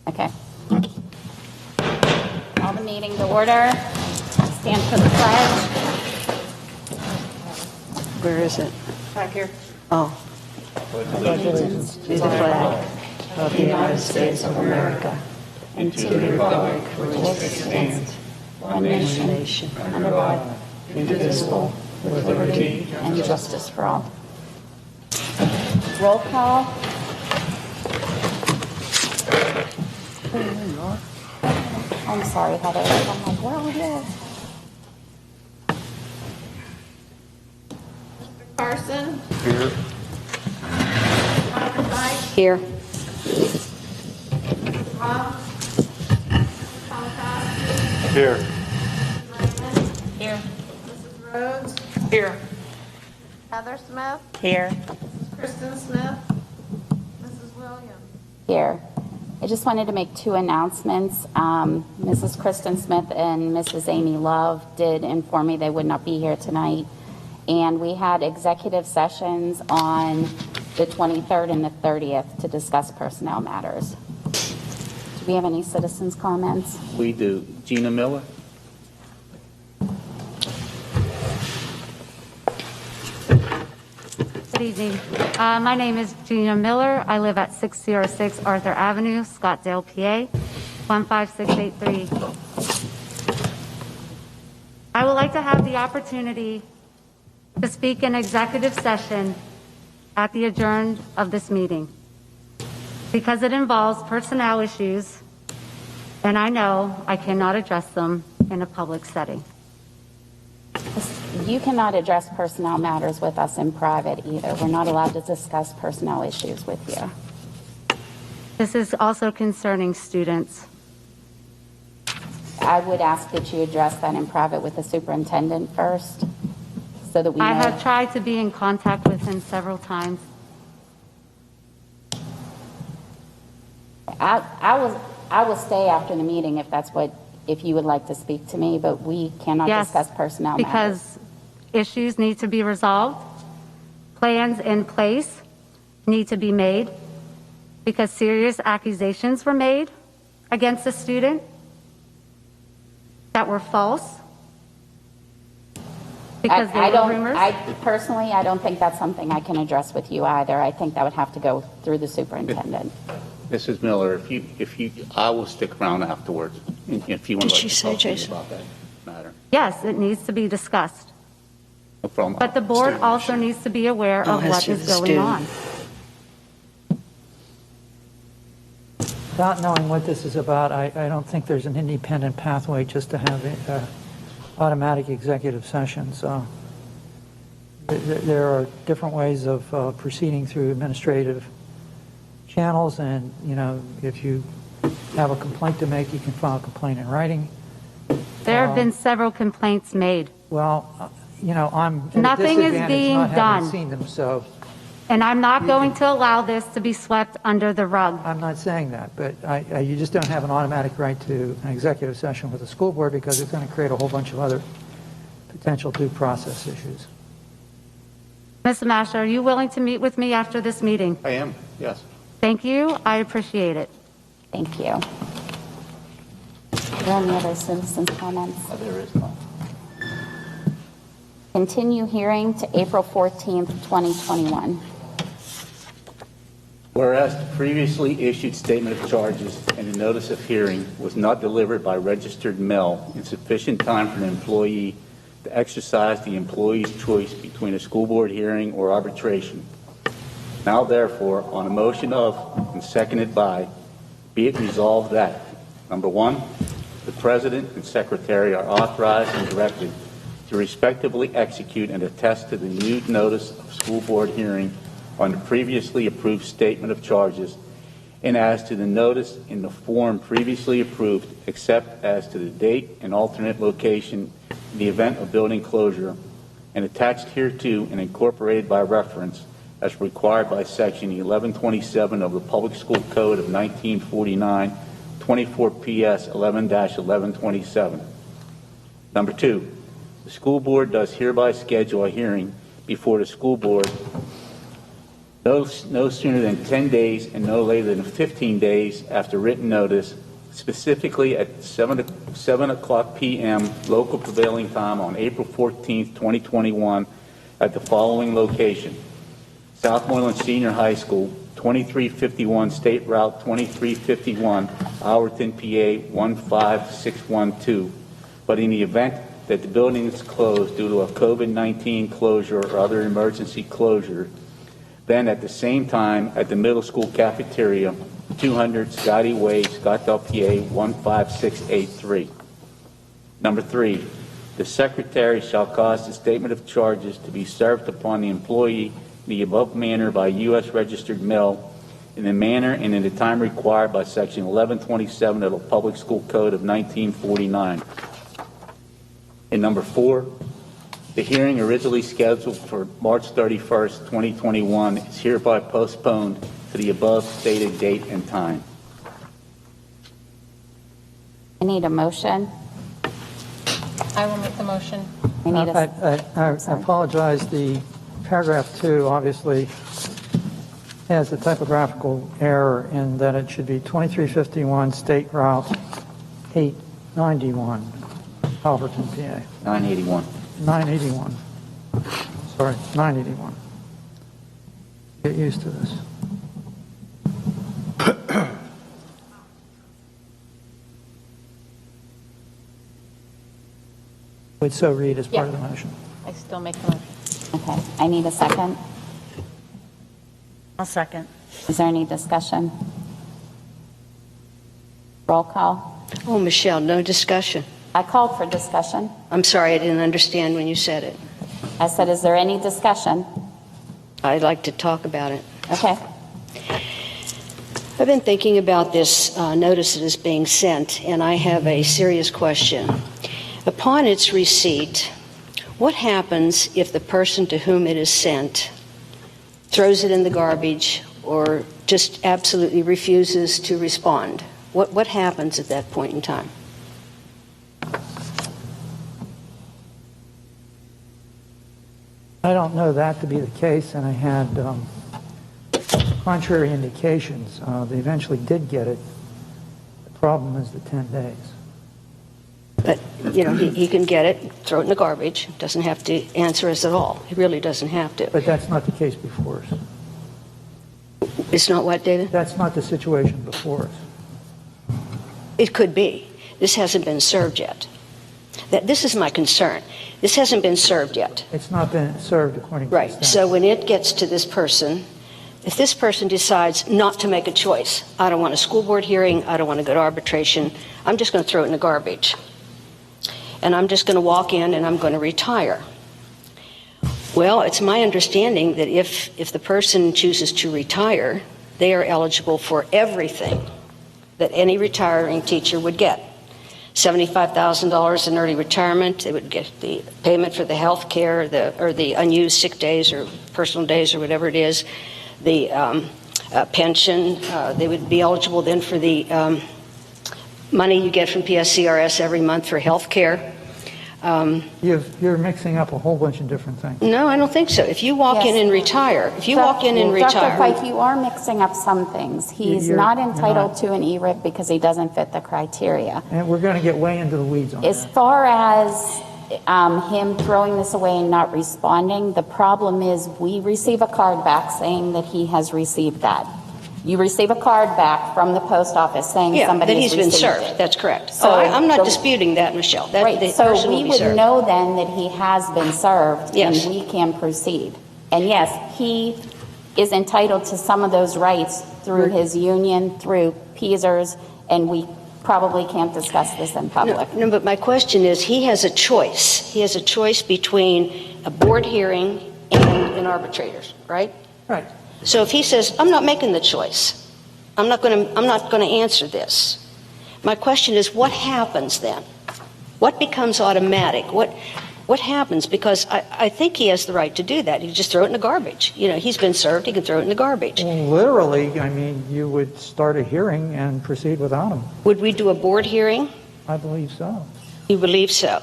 Okay. Call the meeting to order. Stand for the pledge. Where is it? Back here. Oh. Allegiance to the flag of the United States of America and to the republic for which it stands, one nation, under God, indivisible, with liberty and justice for all. Roll call. I'm sorry, Heather. I'm like, where are you? Carson. Here. Dr. Mike. Here. Rob. Polakowski. Here. Raymond. Here. Mrs. Rhodes. Here. Heather Smith. Here. Kristen Smith. Mrs. Williams. Here. I just wanted to make two announcements. Mrs. Kristen Smith and Mrs. Amy Love did inform me they would not be here tonight. And we had executive sessions on the 23rd and the 30th to discuss personnel matters. Do we have any citizens' comments? We do. Gina Miller? Good evening. My name is Gina Miller. I live at 606 Arthur Avenue, Scottsdale, PA, 15683. I would like to have the opportunity to speak in executive session at the adjourn of this meeting because it involves personnel issues, and I know I cannot address them in a public setting. You cannot address personnel matters with us in private either. We're not allowed to discuss personnel issues with you. This is also concerning students. I would ask that you address that in private with the superintendent first, so that we know. I have tried to be in contact with him several times. I will stay after the meeting if you would like to speak to me, but we cannot discuss personnel matters. Because issues need to be resolved. Plans in place need to be made because serious accusations were made against a student that were false. Because they were rumors. Personally, I don't think that's something I can address with you either. I think that would have to go through the superintendent. Mrs. Miller, I will stick around afterwards if you want to talk to me about that matter. Yes, it needs to be discussed. No problem. But the board also needs to be aware of what is going on. Without knowing what this is about, I don't think there's an independent pathway just to have automatic executive sessions. There are different ways of proceeding through administrative channels, and if you have a complaint to make, you can file a complaint in writing. There have been several complaints made. Well, I'm at Nothing a is disadvantage being not having done. seen them, so And I'm not going to allow this to be swept under the rug. I'm not saying that, but you just don't have an automatic right to an executive session with the school board because it's going to create a whole bunch of other potential due process issues. Ms. Masha, are you willing to meet with me after this meeting? I am, yes. Thank you. I appreciate it. Thank you. Are there any other citizens' comments? There is none. Continue hearing to April 14th, 2021. Whereas the previously issued statement of charges and the notice of hearing was not delivered by registered mail in sufficient time for the employee to exercise the employee's choice between a school board hearing or arbitration. Now therefore, on a motion of and seconded by, be it resolved that, number one, the President and Secretary are authorized and directed to respectively execute and attest to the new notice of school board hearing on the previously approved statement of charges and as to the notice in the form previously approved, except as to the date and alternate location in the event of building closure, and attached hereto and incorporated by reference as required by Section 1127 of the Public School Code of 1949, 24 PS 11-1127. Number two, the school board does hereby schedule a hearing before the school board no sooner than 10 days and no later than 15 days after written notice, specifically at 7 o'clock p.m. local prevailing time on April 14th, 2021, at the following location: Southmoreland Senior High School, 2351 State Route 2351, Alverton, PA 15612. But in the event that the building is closed due to a COVID-19 closure or other emergency closure, then at the same time at the middle school cafeteria, 200 Scotty Way, Scottsdale, PA 15683. Number 3, the secretary shall cause the statement of charges to be served upon the employee in the above manner by U.S. registered mail, in the manner and in the time required by Section 1127 of the Public School Code of 1949. And number 4, the hearing originally scheduled for March 31st, 2021 is hereby postponed to the above stated date and time. I need a motion. I will make the motion. I need I apologize. The paragraph 2 obviously has a typographical error in that it should be 2351 State Route 891, Alverton, PA. 981. 981. Sorry, 981. Get used to this. Would so read as part of the motion. I still make the motion. Okay, I need a second. I'll second. Is there any discussion? Roll call. Oh, Michelle, no discussion. I called for discussion. I'm sorry, I didn't understand when you said it. I said, is there any discussion? I'd like to talk about it. Okay. I've been thinking about this notice that is being sent, and I have a serious question. Upon its receipt, what happens if the person to whom it is sent throws it in the garbage or just absolutely refuses to respond? What happens at that point in time? I don't know that to be the case, and I had contrary indications. They eventually did get it. The problem is the 10 days. But, he can get it, throw it in the garbage, doesn't have to answer us at all. He really doesn't have to. But that's not the case before us. It's not what, David? That's not the situation before us. It could be. This hasn't been served yet. This is my concern. This hasn't been served yet. It's not been served according to Right. the statute. So when it gets to this person, if this person decides not to make a choice, I don't want a school board hearing, I don't want to go to arbitration, I'm just going to throw it in the garbage. And I'm just going to walk in and I'm going to retire. Well, it's my understanding that if the person chooses to retire, they are eligible for everything that any retiring teacher would get. $75,000 in early retirement. They would get the payment for the health care or the unused sick days or personal days or whatever it is, the pension. They would be eligible then for the money you get from PSCRS every month for health care. You're mixing up a whole bunch of different things. No, I don't think so. If you walk in and retire, Dr. Fife, you are mixing up some things. He's You're not entitled not. to an ERIC because he doesn't fit the criteria. And we're going to get way into the weeds on As that. far as him throwing this away and not responding, the problem is we receive a card back saying that he has received that. You receive a card back from the post office saying Yeah, somebody that has he's been received served. it. That's correct. So I'm not the- disputing that, Michelle. That, Right, the so person will we be would served. know then that he has been served, Yes. and we can proceed. And yes, he is entitled to some of those rights through his union, through PSERS, and we probably can't discuss this in public. No, but my question is, he has a choice. He has a choice between a board hearing and an arbitrator, right? Right. So if he says, I'm not making the choice, I'm not going to answer this. My question is, what happens then? What becomes automatic? What happens? Because I think he has the right to do that. He just throw it in the garbage. He's been served. He can throw it in the garbage. Literally, I mean, you would start a hearing and proceed without him. Would we do a board hearing? I believe so. You believe so?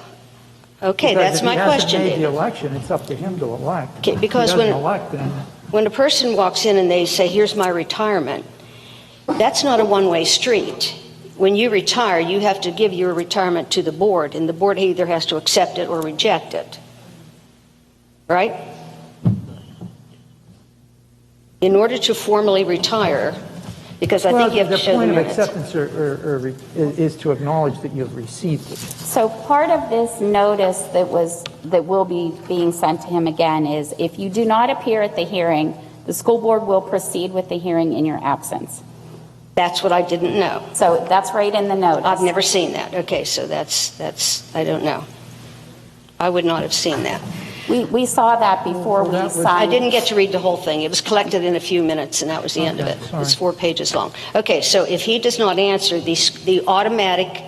Okay, Because that's if my he hasn't question, made the David. election, it's up to him to elect. Okay, because if he doesn't when- elect, then when a person walks in and they say, here's my retirement, that's not a one-way street. When you retire, you have to give your retirement to the board, and the board either has to accept it or reject it. Right? In order to formally retire, because I think you have to show the minutes. The point of acceptance is to acknowledge that you've received it. So part of this notice that will be being sent to him again is if you do not appear at the hearing, the school board will proceed with the hearing in your absence. That's what I didn't know. So that's right in the notice. I've never seen that. Okay, so that's I don't know. I would not have seen that. We saw that before we signed. I didn't get to read the whole thing. It was collected in a few minutes, and that was the end of it. It's 4 pages long. Okay, so if he does not answer, the automatic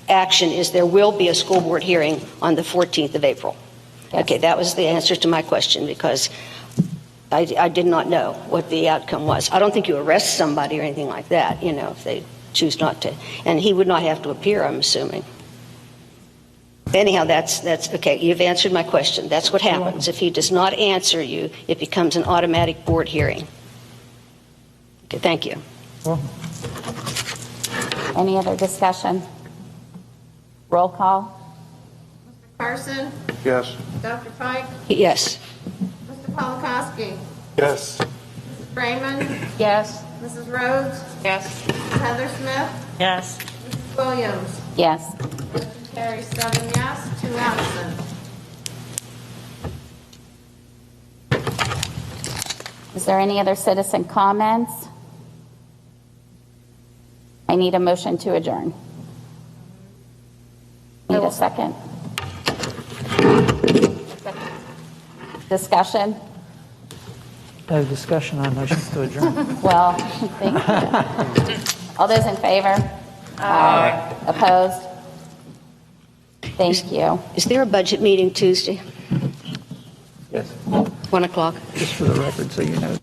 action is there will be a school board hearing on the 14th of April. Yes. Okay, that was the answer to my question, because I did not know what the outcome was. I don't think you arrest somebody or anything like that, you know, if they choose not to. And he would not have to appear, I'm assuming. Anyhow, that's okay. You've answered my question. That's what happens. If he does not answer you, it becomes an automatic board hearing. Okay, thank you. Well, Any other discussion? Roll call? Mr. Carson? Yes. Dr. Pike? Yes. Mr. Polakowski? Yes. Mrs. Raymond? Yes. Mrs. Rhodes? Yes. Mrs. Heather Smith? Yes. Mrs. Williams? Yes. Motion carries 7 yes, 2 absent. Is there any other citizen comments? I need a motion to adjourn. Need a second? Discussion? no discussion on motions to adjourn. Well, thank you. All those in favor? Aye. Opposed? Thank you. Is there a budget meeting Tuesday? Yes. 1 o'clock? Just for the record, so you know.